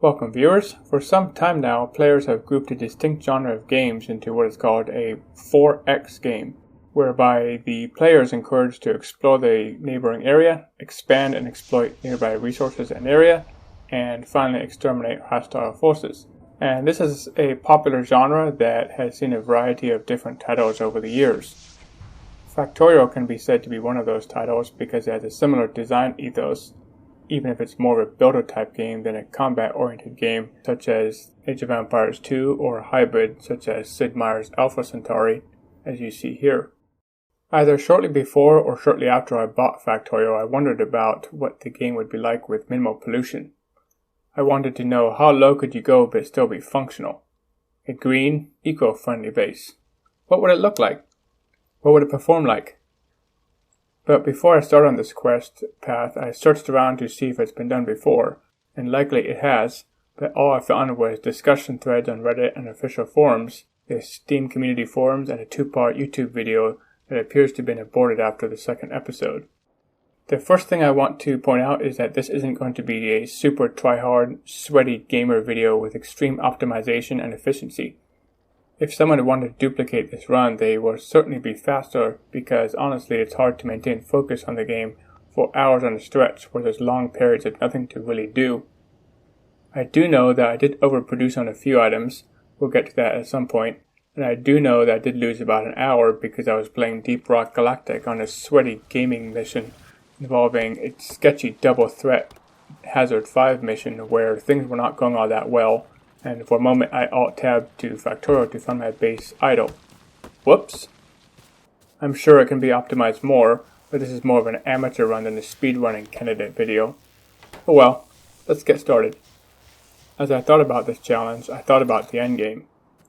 Welcome viewers. For some time now, players have grouped a distinct genre of games into what is called a 4X game, whereby the player is encouraged to explore the neighboring area, expand and exploit nearby resources and area, and finally exterminate hostile forces. And this is a popular genre that has seen a variety of different titles over the years. Factorio can be said to be one of those titles because it has a similar design ethos, even if it's more of a builder type game than a combat oriented game such as Age of Empires 2 or a hybrid such as Sid Meier's Alpha Centauri, as you see here. Either shortly before or shortly after I bought Factorio, I wondered about what the game would be like with minimal pollution. I wanted to know how low could you go but still be functional. A green, eco-friendly base. What would it look like? What would it perform like? But before I start on this quest path, I searched around to see if it's been done before, and likely it has, but all I found was discussion threads on Reddit and official forums, the Steam community forums, and a 2-part YouTube video that appears to have been aborted after the second episode. The first thing I want to point out is that this isn't going to be a super try-hard, sweaty gamer video with extreme optimization and efficiency. If someone wanted to duplicate this run, they will certainly be faster because honestly it's hard to maintain focus on the game for hours on a stretch where there's long periods of nothing to really do. I do know that I did overproduce on a few items, we'll get to that at some point, and I do know that I did lose about an hour because I was playing Deep Rock Galactic on a sweaty gaming mission involving a sketchy double threat Hazard 5 mission where things were not going all that well. And for a moment I alt-tabbed to Factorio to find my base idle. Whoops. I'm sure it can be optimized more, but this is more of an amateur run than a speedrunning candidate video. Oh well, let's get started. As I thought about this challenge, I thought about the endgame.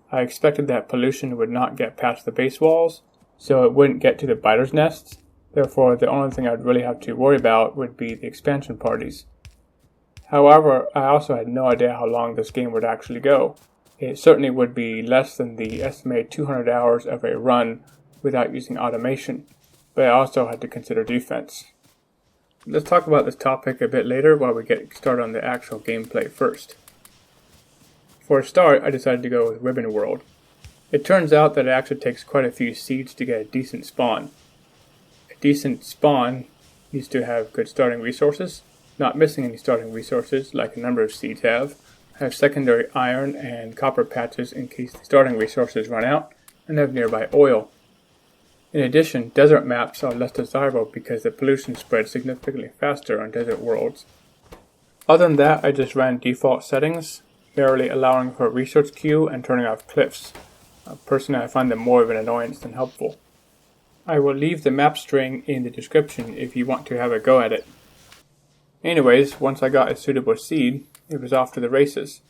I expected that pollution would not get past the base walls, so it wouldn't get to the biters' nests. Therefore, the only thing I'd really have to worry about would be the expansion parties. However, I also had no idea how long this game would actually go. It certainly would be less than the estimated 200 hours of a run without using automation, but I also had to consider defense. Let's talk about this topic a bit later while we get started on the actual gameplay first. For a start, I decided to go with Ribbon World. It turns out that it actually takes quite a few seeds to get a decent spawn. A decent spawn needs to have good starting resources, not missing any starting resources like a number of seeds have secondary iron and copper patches in case the starting resources run out, and have nearby oil. In addition, desert maps are less desirable because the pollution spreads significantly faster on desert worlds. Other than that, I just ran default settings, barely allowing for a research queue and turning off cliffs. Personally, I find them more of an annoyance than helpful. I will leave the map string in the description if you want to have a go at it. Anyways, once I got a suitable seed, it was off to the races.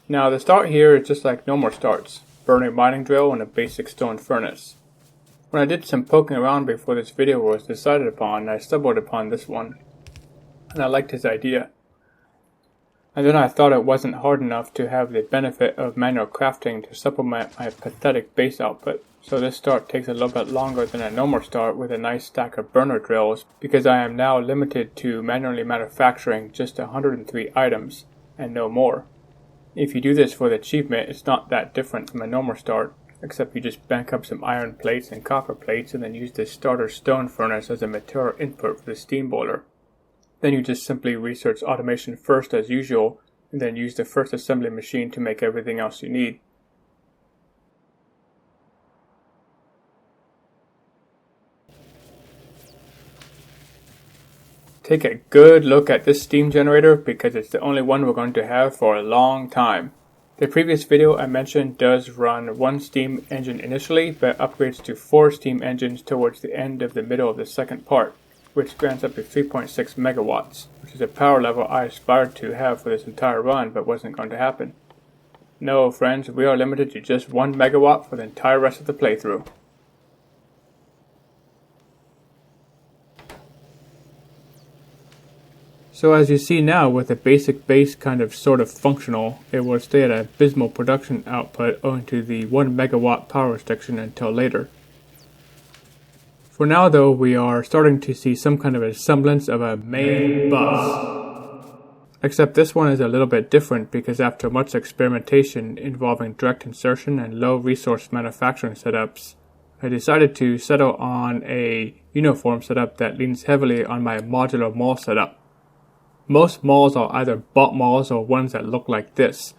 Now the start here is just like normal starts, burning mining drill and a basic stone furnace. When I did some poking around before this video was decided upon, I stumbled upon this one, and I liked his idea. And then I thought it wasn't hard enough to have the benefit of manual crafting to supplement my pathetic base output. So this start takes a little bit longer than a normal start with a nice stack of burner drills because I am now limited to manually manufacturing just 103 items and no more. If you do this for the achievement, it's not that different from a normal start, except you just bank up some iron plates and copper plates and then use the starter stone furnace as a material input for the steam boiler. Then you just simply research automation first as usual and then use the first assembly machine to make everything else you need. Take a good look at this steam generator because it's the only one we're going to have for a long time. The previous video I mentioned does run one steam engine initially, but upgrades to 4 steam engines towards the end of the middle of the second part, which grants up to 3.6 megawatts, which is a power level I aspired to have for this entire run but wasn't going to happen. No friends, we are limited to just 1 megawatt for the entire rest of the playthrough. So as you see now, with the basic base kind of sort of functional, it will stay at an abysmal production output owing to the 1 megawatt power restriction until later. For now though, we are starting to see some kind of a semblance of a main bus. Except this one is a little bit different because after much experimentation involving direct insertion and low resource manufacturing setups, I decided to settle on a uniform setup that leans heavily on my modular mall setup. Most malls are either bot malls or ones that look like this,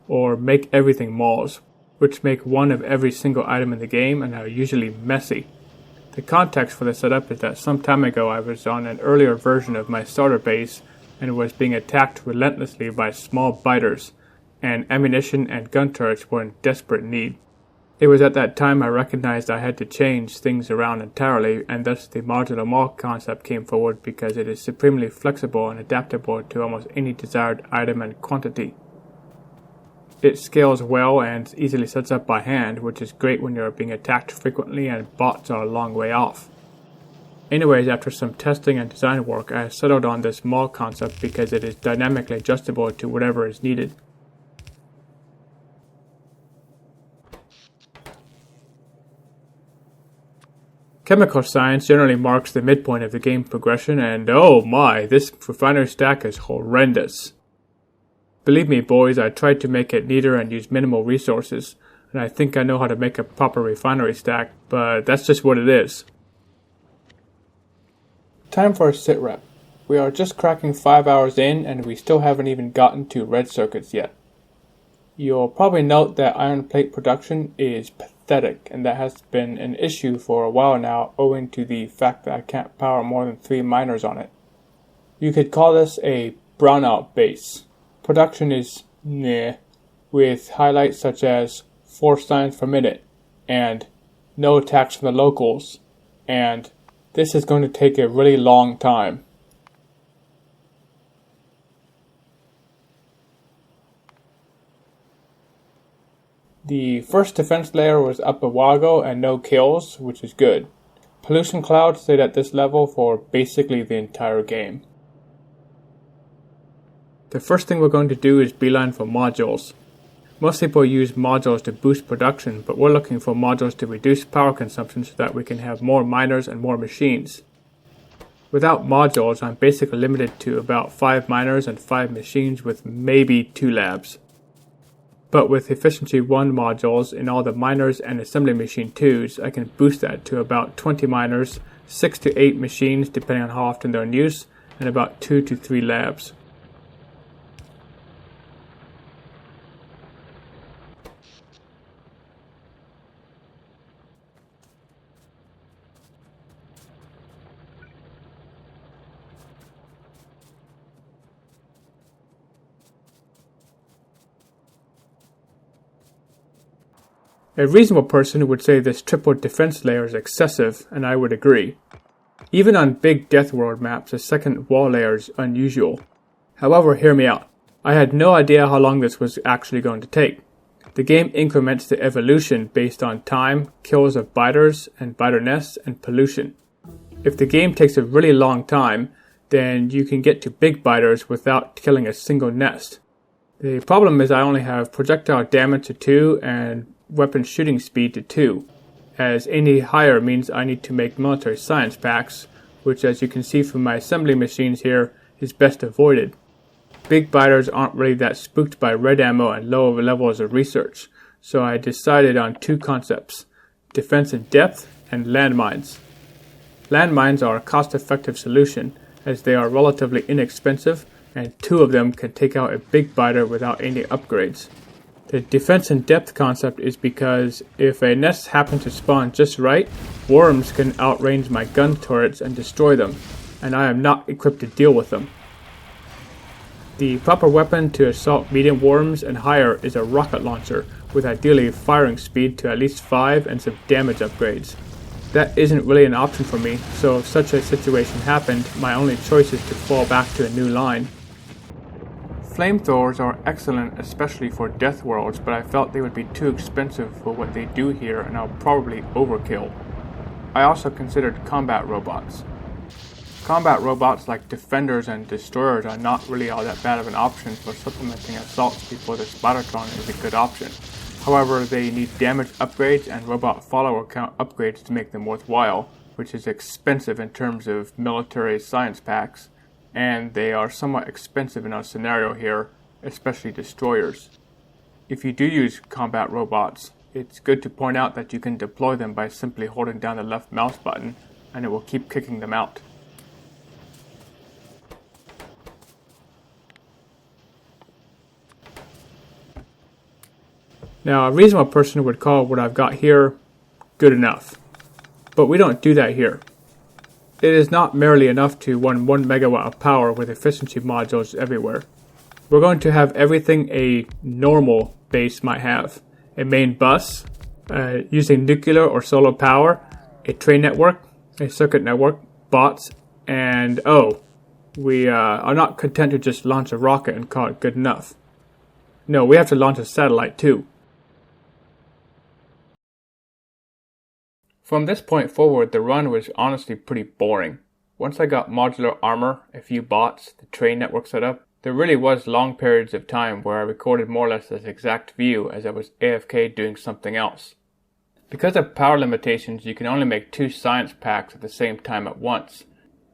or make everything malls, which make one of every single item in the game and are usually messy. The context for the setup is that some time ago I was on an earlier version of my starter base and was being attacked relentlessly by small biters, and ammunition and gun turrets were in desperate need. It was at that time I recognized I had to change things around entirely, and thus the modular mall concept came forward because it is supremely flexible and adaptable to almost any desired item and quantity. It scales well and easily sets up by hand, which is great when you're being attacked frequently and bots are a long way off. Anyways, after some testing and design work, I settled on this mall concept because it is dynamically adjustable to whatever is needed. Chemical science generally marks the midpoint of the game progression, and oh my, this refinery stack is horrendous. Believe me boys, I tried to make it neater and use minimal resources, and I think I know how to make a proper refinery stack, but that's just what it is. Time for a sit rep. We are just cracking 5 hours in, and we still haven't even gotten to red circuits yet. You'll probably note that iron plate production is pathetic, and that has been an issue for a while now owing to the fact that I can't power more than 3 miners on it. You could call this a brownout base. Production is meh, with highlights such as 4 signs per minute, and no attacks from the locals, and this is going to take a really long time. The first defense layer was up a while ago and no kills, which is good. Pollution cloud stayed at this level for basically the entire game. The first thing we're going to do is beeline for modules. Most people use modules to boost production, but we're looking for modules to reduce power consumption so that we can have more miners and more machines. Without modules, I'm basically limited to about 5 miners and 5 machines with maybe 2 labs. But with Efficiency 1 modules in all the miners and assembly machine 2s, I can boost that to about 20 miners, 6 to 8 machines depending on how often they're in use, and about 2 to 3 labs. A reasonable person would say this triple defense layer is excessive, and I would agree. Even on big Death World maps, a second wall layer is unusual. However, hear me out. I had no idea how long this was actually going to take. The game increments the evolution based on time, kills of biters and biter nests, and pollution. If the game takes a really long time, then you can get to big biters without killing a single nest. The problem is I only have projectile damage to 2 and weapon shooting speed to 2, as any higher means I need to make military science packs, which as you can see from my assembly machines here, is best avoided. Big biters aren't really that spooked by red ammo and lower levels of research, so I decided on 2 concepts, defense in depth and landmines. Landmines are a cost-effective solution, as they are relatively inexpensive, and 2 of them can take out a big biter without any upgrades. The defense in depth concept is because if a nest happens to spawn just right, worms can outrange my gun turrets and destroy them, and I am not equipped to deal with them. The proper weapon to assault medium worms and higher is a rocket launcher, with ideally firing speed to at least 5 and some damage upgrades. That isn't really an option for me, so if such a situation happened, my only choice is to fall back to a new line. Flamethrowers are excellent, especially for Death Worlds, but I felt they would be too expensive for what they do here, and I'll probably overkill. I also considered combat robots. Combat robots like defenders and destroyers are not really all that bad of an option for supplementing assaults before the Spidertron is a good option. However, they need damage upgrades and robot follower count upgrades to make them worthwhile, which is expensive in terms of military science packs. and they are somewhat expensive in our scenario here, especially destroyers. If you do use combat robots, it's good to point out that you can deploy them by simply holding down the left mouse button, and it will keep kicking them out. Now, a reasonable person would call what I've got here good enough, but we don't do that here. It is not merely enough to run 1 megawatt of power with efficiency modules everywhere. We're going to have everything a normal base might have. A main bus, using nuclear or solar power, a train network, a circuit network, bots, and we are not content to just launch a rocket and call it good enough. No, we have to launch a satellite too. From this point forward, the run was honestly pretty boring. Once I got modular armor, a few bots, the train network set up, there really was long periods of time where I recorded more or less this exact view as I was AFK doing something else. Because of power limitations, you can only make 2 science packs at the same time at once,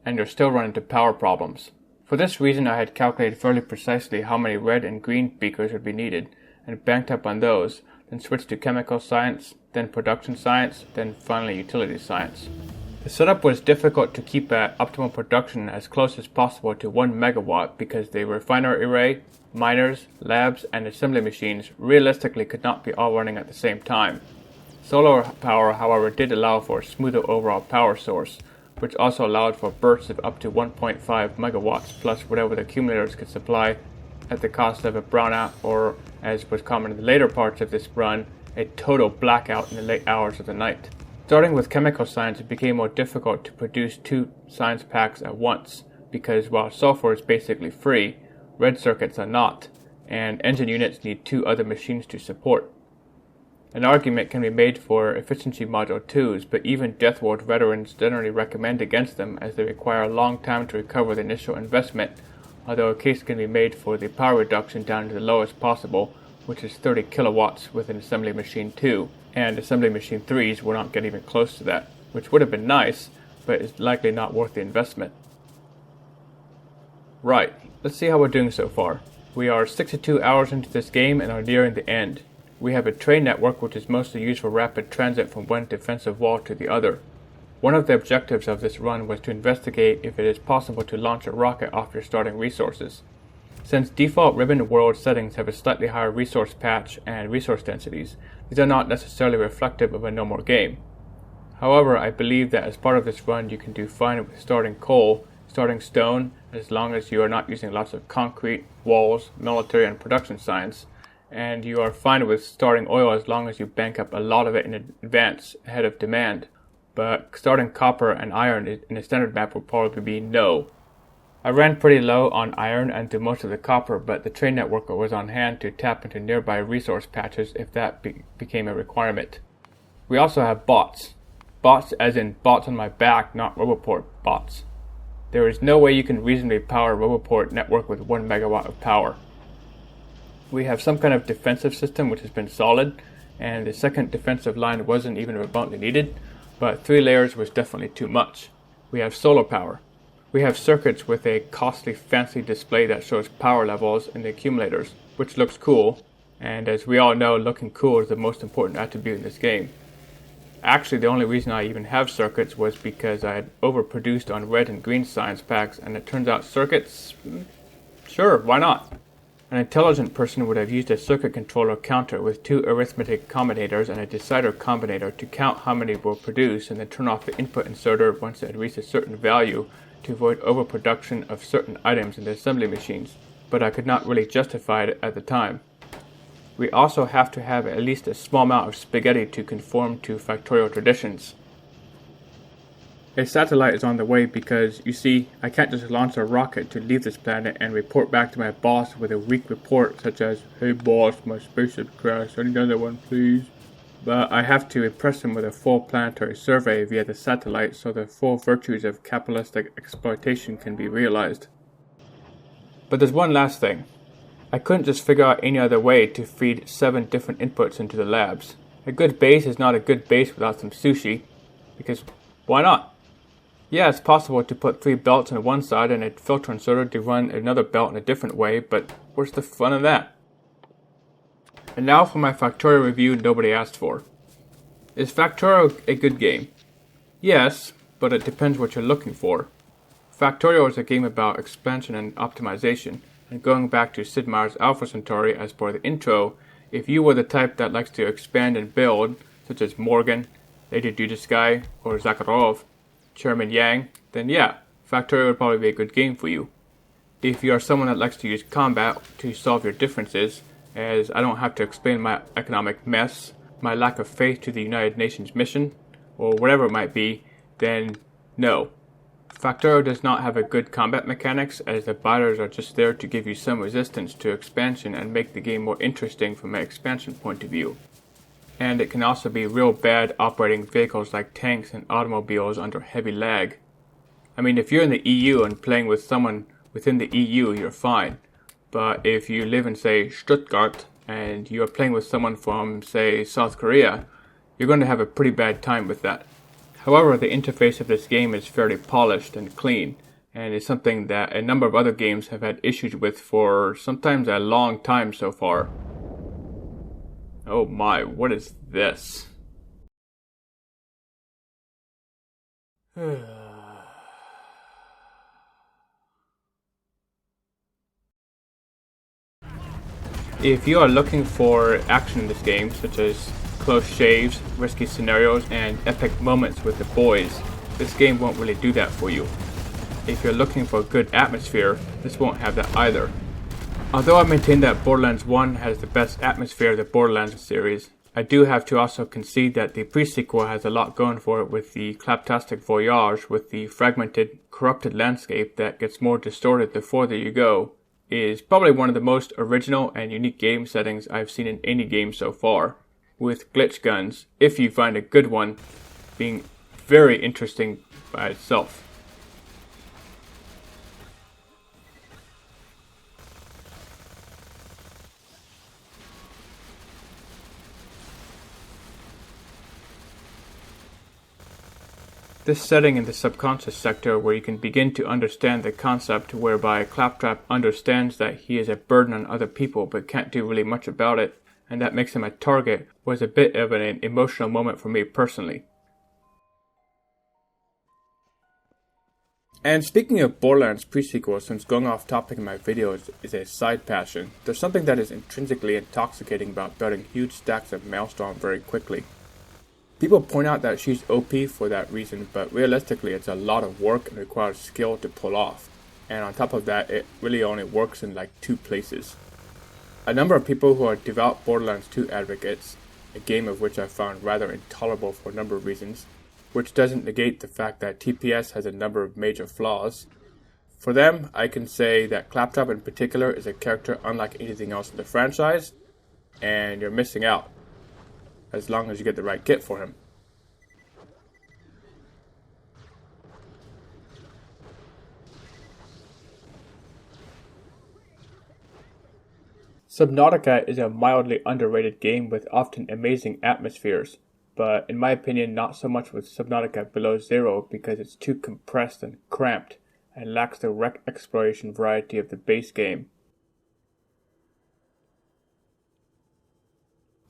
and you'll still run into power problems. For this reason, I had calculated fairly precisely how many red and green beakers would be needed, and banked up on those, then switched to chemical science, then production science, then finally utility science. The setup was difficult to keep at optimal production as close as possible to 1 megawatt because the refinery array, miners, labs, and assembly machines realistically could not be all running at the same time. Solar power, however, did allow for a smoother overall power source, which also allowed for bursts of up to 1.5 megawatts plus whatever the accumulators could supply at the cost of a brownout or, as was common in the later parts of this run, a total blackout in the late hours of the night. Starting with chemical science, it became more difficult to produce 2 science packs at once, because while sulfur is basically free, red circuits are not, and engine units need 2 other machines to support. An argument can be made for efficiency module 2s, but even Death World veterans generally recommend against them as they require a long time to recover the initial investment, although a case can be made for the power reduction down to the lowest possible, which is 30 kilowatts with an assembly machine 2, and assembly machine 3s will not get even close to that, which would have been nice, but is likely not worth the investment. Right, let's see how we're doing so far. We are 62 hours into this game and are nearing the end. We have a train network which is mostly used for rapid transit from one defensive wall to the other. One of the objectives of this run was to investigate if it is possible to launch a rocket off your starting resources. Since default Ribbon World settings have a slightly higher resource patch and resource densities, these are not necessarily reflective of a normal game. However, I believe that as part of this run you can do fine with starting coal, starting stone, as long as you are not using lots of concrete, walls, military and production science, and you are fine with starting oil as long as you bank up a lot of it in advance ahead of demand. But starting copper and iron in a standard map would probably be no. I ran pretty low on iron and to most of the copper, but the train network was on hand to tap into nearby resource patches if that became a requirement. We also have bots. Bots as in bots on my back, not Roboport bots. There is no way you can reasonably power a Roboport network with 1 megawatt of power. We have some kind of defensive system which has been solid, and the second defensive line wasn't even remotely needed, but 3 layers was definitely too much. We have solar power. We have circuits with a costly fancy display that shows power levels in the accumulators, which looks cool, and as we all know, looking cool is the most important attribute in this game. Actually, the only reason I even have circuits was because I had overproduced on red and green science packs, and it turns out circuits, sure, why not? An intelligent person would have used a circuit controller counter with 2 arithmetic combinators and a decider combinator to count how many will produce and then turn off the input inserter once it had reached a certain value to avoid overproduction of certain items in the assembly machines, but I could not really justify it at the time. We also have to have at least a small amount of spaghetti to conform to Factorio traditions. A satellite is on the way because, you see, I can't just launch a rocket to leave this planet and report back to my boss with a weak report such as, "Hey boss, my spaceship crashed, I need another one please." But I have to impress him with a full planetary survey via the satellite so the full virtues of capitalistic exploitation can be realized. But there's one last thing. I couldn't just figure out any other way to feed 7 different inputs into the labs. A good base is not a good base without some sushi, because why not? Yeah, it's possible to put 3 belts on one side and a filter inserter to run another belt in a different way, but where's the fun of that? And now for my Factorio review nobody asked for. Is Factorio a good game? Yes, but it depends what you're looking for. Factorio is a game about expansion and optimization, and going back to Sid Meier's Alpha Centauri as per the intro, if you were the type that likes to expand and build, such as Morgan, Lady Dudisky, or Zakharov, Chairman Yang, then yeah, Factorio would probably be a good game for you. If you are someone that likes to use combat to solve your differences, as I don't have to explain my economic mess, my lack of faith to the United Nations mission, or whatever it might be, then no. Factorio does not have a good combat mechanics, as the biters are just there to give you some resistance to expansion and make the game more interesting from an expansion point of view. And it can also be real bad operating vehicles like tanks and automobiles under heavy lag. I mean, if you're in the EU and playing with someone within the EU, you're fine. But if you live in, say, Stuttgart, and you're playing with someone from, say, South Korea, you're going to have a pretty bad time with that. However, the interface of this game is fairly polished and clean, and is something that a number of other games have had issues with for sometimes a long time so far. Oh my, what is this? If you are looking for action in this game, such as close shaves, risky scenarios, and epic moments with the boys, this game won't really do that for you. If you're looking for good atmosphere, this won't have that either. Although I maintain that Borderlands 1 has the best atmosphere of the Borderlands series, I do have to also concede that the pre-sequel has a lot going for it with the claptastic voyage with the fragmented, corrupted landscape that gets more distorted the further you go, is probably one of the most original and unique game settings I've seen in any game so far, with glitch guns, if you find a good one, being very interesting by itself. This setting in the subconscious sector where you can begin to understand the concept whereby Claptrap understands that he is a burden on other people but can't do really much about it, and that makes him a target, was a bit of an emotional moment for me personally. And speaking of Borderlands pre-sequel, since going off topic in my videos is a side passion, there's something that is intrinsically intoxicating about building huge stacks of Maelstrom very quickly. People point out that she's OP for that reason, but realistically it's a lot of work and requires skill to pull off. And on top of that, it really only works in like 2 places. A number of people who are devout Borderlands 2 advocates, a game of which I found rather intolerable for a number of reasons, which doesn't negate the fact that TPS has a number of major flaws. For them, I can say that Claptrap in particular is a character unlike anything else in the franchise, and you're missing out, as long as you get the right kit for him. Subnautica is a mildly underrated game with often amazing atmospheres, but in my opinion not so much with Subnautica Below Zero because it's too compressed and cramped and lacks the wreck exploration variety of the base game.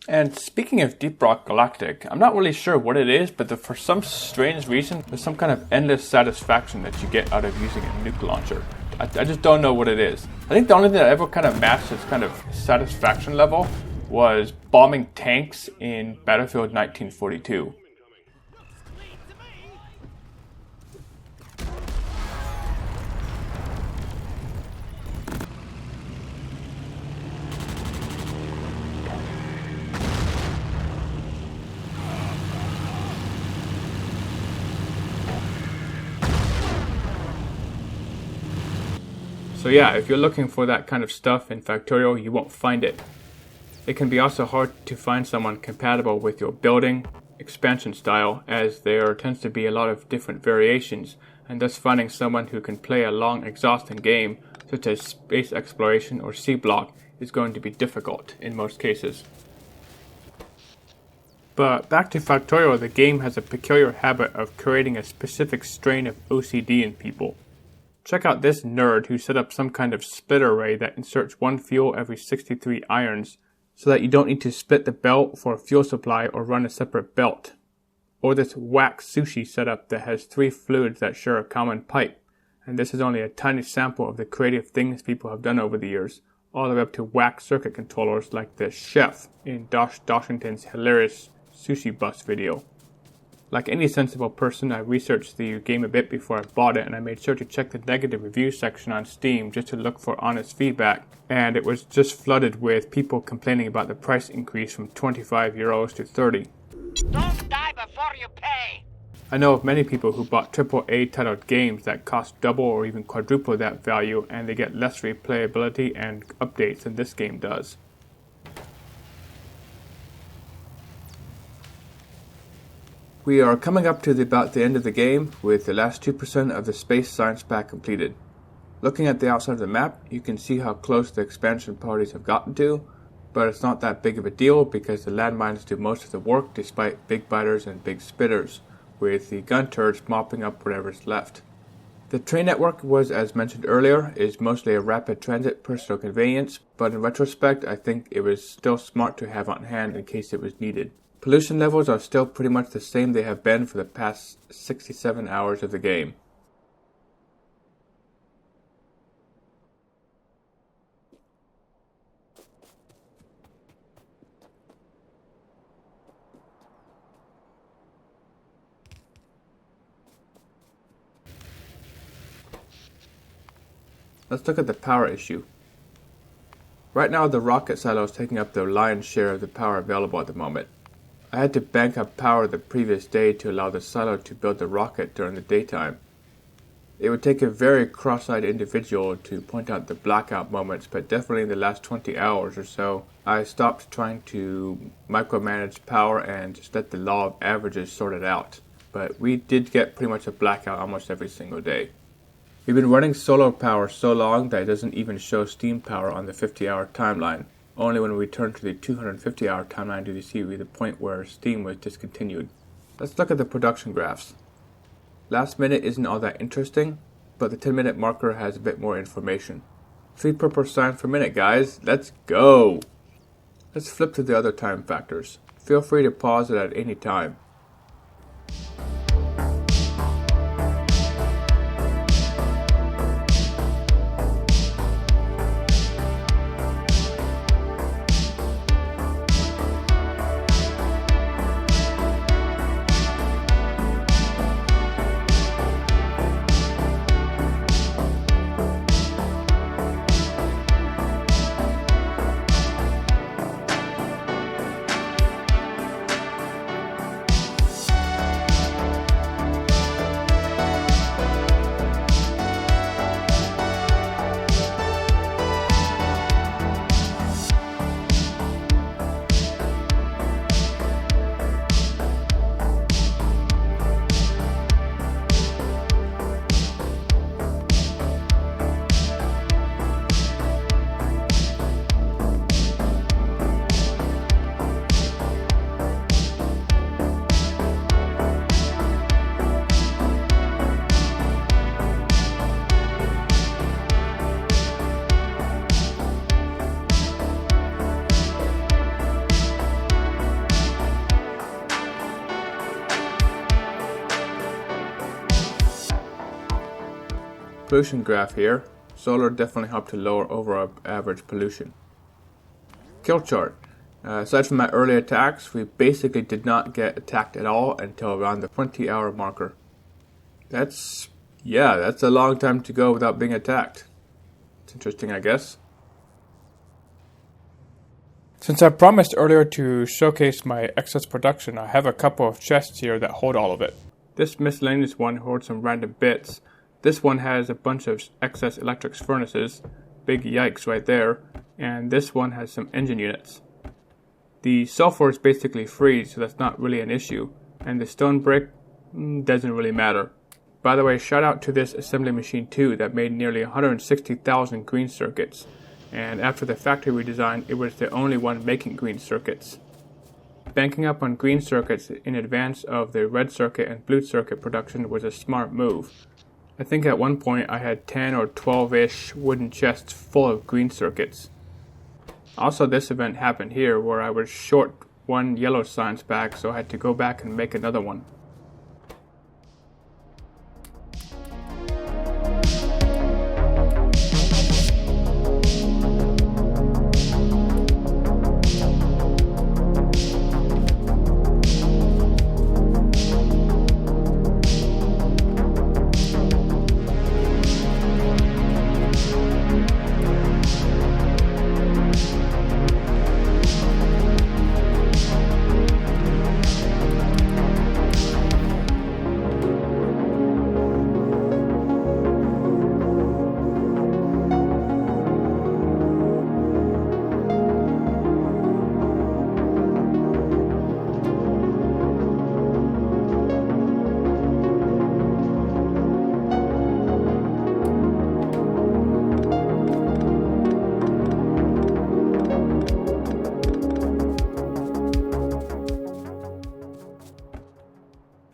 And speaking of Deep Rock Galactic, I'm not really sure what it is, but for some strange reason, there's some kind of endless satisfaction that you get out of using a nuke launcher. I just don't know what it is. I think the only thing that ever kind of matched this kind of satisfaction level was bombing tanks in Battlefield 1942. So yeah, if you're looking for that kind of stuff in Factorio, you won't find it. It can be also hard to find someone compatible with your building, expansion style, as there tends to be a lot of different variations, and thus finding someone who can play a long, exhausting game, such as space exploration or C-block, is going to be difficult in most cases. But back to Factorio, the game has a peculiar habit of creating a specific strain of OCD in people. Check out this nerd who set up some kind of splitter array that inserts one fuel every 63 irons, so that you don't need to split the belt for a fuel supply or run a separate belt. Or this whack sushi setup that has 3 fluids that share a common pipe. And this is only a tiny sample of the creative things people have done over the years, all the way up to whack circuit controllers like the chef in Josh Doshington's hilarious sushi bus video. Like any sensible person, I researched the game a bit before I bought it, and I made sure to check the negative review section on Steam just to look for honest feedback, and it was just flooded with people complaining about the price increase from €25 to 30. Don't die before you pay! I know of many people who bought AAA titled games that cost double or even quadruple that value, and they get less replayability and updates than this game does. We are coming up to about the end of the game, with the last 2% of the space science pack completed. Looking at the outside of the map, you can see how close the expansion parties have gotten to, but it's not that big of a deal because the landmines do most of the work despite big biters and big spitters, with the gun turrets mopping up whatever's left. The train network was, as mentioned earlier, is mostly a rapid transit personal conveyance, but in retrospect I think it was still smart to have on hand in case it was needed. Pollution levels are still pretty much the same they have been for the past 67 hours of the game. Let's look at the power issue. Right now the rocket silo is taking up the lion's share of the power available at the moment. I had to bank up power the previous day to allow the silo to build the rocket during the daytime. It would take a very cross-eyed individual to point out the blackout moments, but definitely in the last 20 hours or so, I stopped trying to micromanage power and just let the law of averages sort it out. But we did get pretty much a blackout almost every single day. We've been running solar power so long that it doesn't even show steam power on the 50-hour timeline. Only when we return to the 250-hour timeline do we see the point where steam was discontinued. Let's look at the production graphs. Last minute isn't all that interesting, but the 10-minute marker has a bit more information. 3 per minute, guys. Let's go! Let's flip to the other time factors. Feel free to pause it at any time. Pollution graph here. Solar definitely helped to lower overall average pollution. Kill chart. Aside from my early attacks, we basically did not get attacked at all until around the 20-hour marker. That's a long time to go without being attacked. It's interesting, I guess. Since I promised earlier to showcase my excess production, I have a couple of chests here that hold all of it. This miscellaneous one holds some random bits. This one has a bunch of excess electric furnaces, big yikes right there, and this one has some engine units. The sulfur is basically free, so that's not really an issue, and the stone brick doesn't really matter. By the way, shout out to this assembly machine too that made nearly 160,000 green circuits, and after the factory redesign, it was the only one making green circuits. banking up on green circuits in advance of the red circuit and blue circuit production was a smart move. I think at one point I had 10 or 12-ish wooden chests full of green circuits. Also, this event happened here where I was short one yellow science pack, so I had to go back and make another one.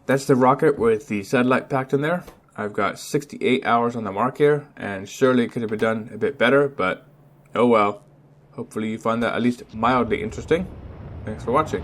That's the rocket with the satellite packed in there. I've got 68 hours on the mark here, and surely it could have been done a bit better, but oh well. Hopefully you find that at least mildly interesting. Thanks for watching.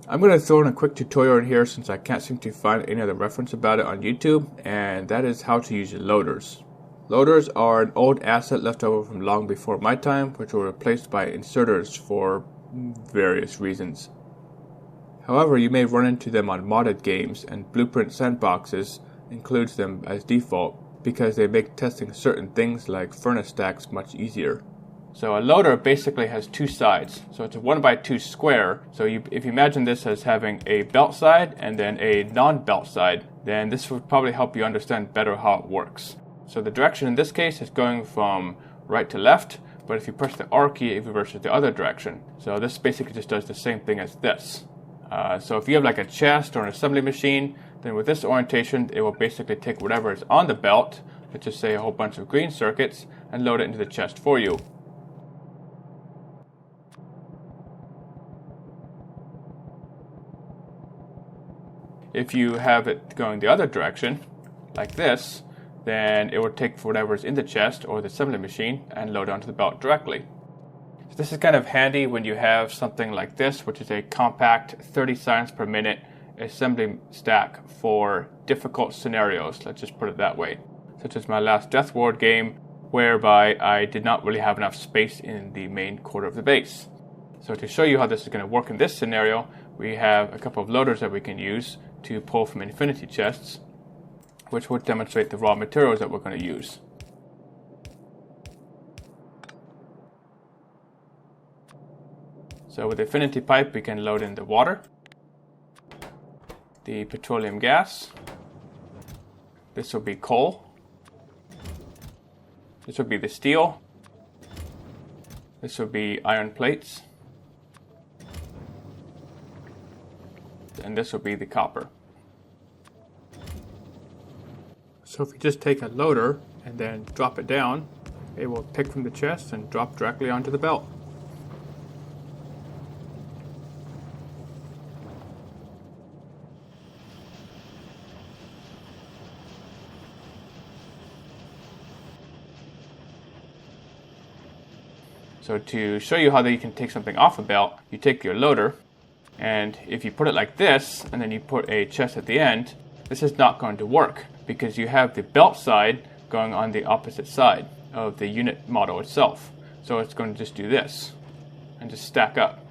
I'm going to throw in a quick tutorial in here since I can't seem to find any other reference about it on YouTube, and that is how to use loaders. Loaders are an old asset left over from long before my time, which were replaced by inserters for various reasons. However, you may run into them on modded games, and Blueprint Sandboxes includes them as default because they make testing certain things like furnace stacks much easier. So a loader basically has two sides. So it's a 1x2 square. So if you imagine this as having a belt side and then a non-belt side, then this would probably help you understand better how it works. So the direction in this case is going from right to left, but if you press the R key, it reverses the other direction. So this basically just does the same thing as this. So if you have like a chest or an assembly machine, then with this orientation, it will basically take whatever is on the belt, let's just say a whole bunch of green circuits, and load it into the chest for you. If you have it going the other direction, like this, then it will take whatever is in the chest or the assembly machine and load onto the belt directly. So this is kind of handy when you have something like this, which is a compact 30 science per minute assembly stack for difficult scenarios, let's just put it that way. Such as my last Death Ward game, whereby I did not really have enough space in the main core of the base. So to show you how this is going to work in this scenario, we have a couple of loaders that we can use to pull from infinity chests, which would demonstrate the raw materials that we're going to use. So with the infinity pipe, we can load in the water, the petroleum gas, this will be coal, this will be the steel, this will be iron plates, and this will be the copper. So if you just take a loader and then drop it down, it will pick from the chest and drop directly onto the belt. So to show you how you can take something off a belt, you take your loader, and if you put it like this, and then you put a chest at the end, this is not going to work because you have the belt side going on the opposite side of the unit model itself. So it's going to just do this and just stack up.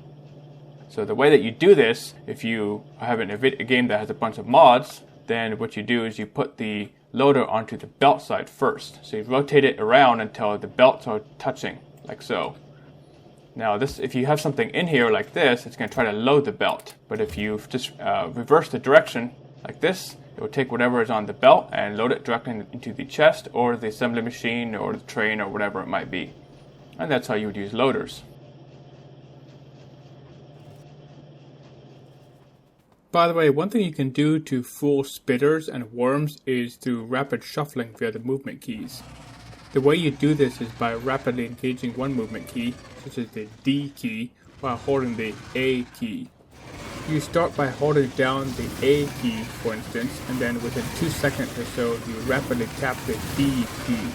So the way that you do this, if you have a game that has a bunch of mods, then what you do is you put the loader onto the belt side first. So you rotate it around until the belts are touching, like so. Now this, if you have something in here like this, it's going to try to load the belt. But if you just reverse the direction like this, it You'll take whatever is on the belt and load it directly into the chest or the assembly machine or the train or whatever it might be. And that's how you would use loaders. By the way, one thing you can do to fool spitters and worms is through rapid shuffling via the movement keys. The way you do this is by rapidly engaging one movement key, such as the D key, while holding the A key. You start by holding down the A key, for instance, and then within 2 seconds or so, you rapidly tap the D key.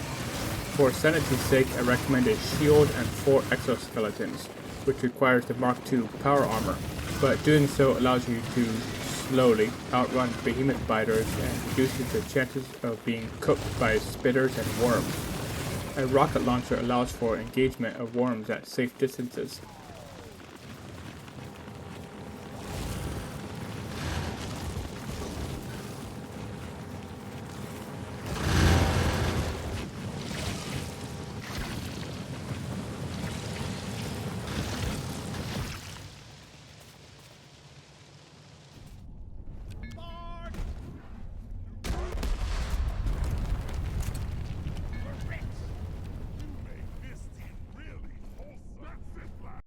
For sanity's sake, I recommend a shield and 4 exoskeletons, which requires the Mark II power armor, but doing so allows you to slowly outrun behemoth biters and reduces the chances of being cooked by spitters and worms. A rocket launcher allows for engagement of worms at safe distances.